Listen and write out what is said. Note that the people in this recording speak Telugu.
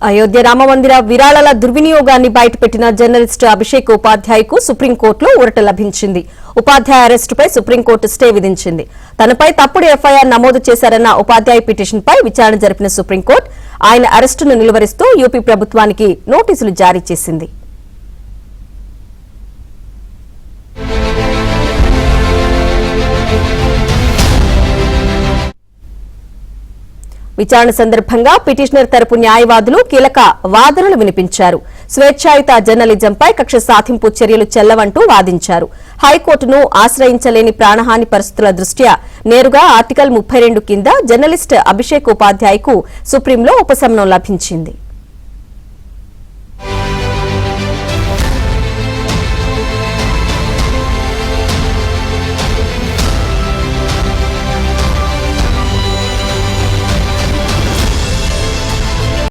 అయోధ్య రామమందిర విరాళాల దుర్వినియోగాన్ని బయటపెట్టిన జర్నలిస్ట్ అభిషేక్ ఉపాధ్యాయకు సుప్రీంకోర్టులో ఊరట లభించింది. ఉపాధ్యాయ అరెస్టుపై సుప్రీంకోర్టు స్టే విధించింది. తనపై తప్పుడు ఎఫ్ఐఆర్ నమోదు చేశారన్న ఉపాధ్యాయ పిటిషన్పై విచారణ జరిపిన సుప్రీంకోర్టు ఆయన అరెస్టును నిలువరిస్తూ యూపీ ప్రభుత్వానికి నోటీసులు జారీ చేసింది. విచారణ సందర్భంగా పిటిషనర్ తరపు న్యాయవాదులు కీలక వాదనలు వినిపించారు. స్వేచ్ఛాయుత జర్నలిజంపై కక్ష సాధింపు చర్యలు చెల్లవంటూ వాదించారు. హైకోర్టును ఆశ్రయించలేని ప్రాణహాని పరిస్థితుల దృష్ట్యా నేరుగా ఆర్టికల్ 32 కింద జర్నలిస్ట్ అభిషేక్ ఉపాధ్యాయకు సుప్రీంలో ఉపశమనం లభించింది.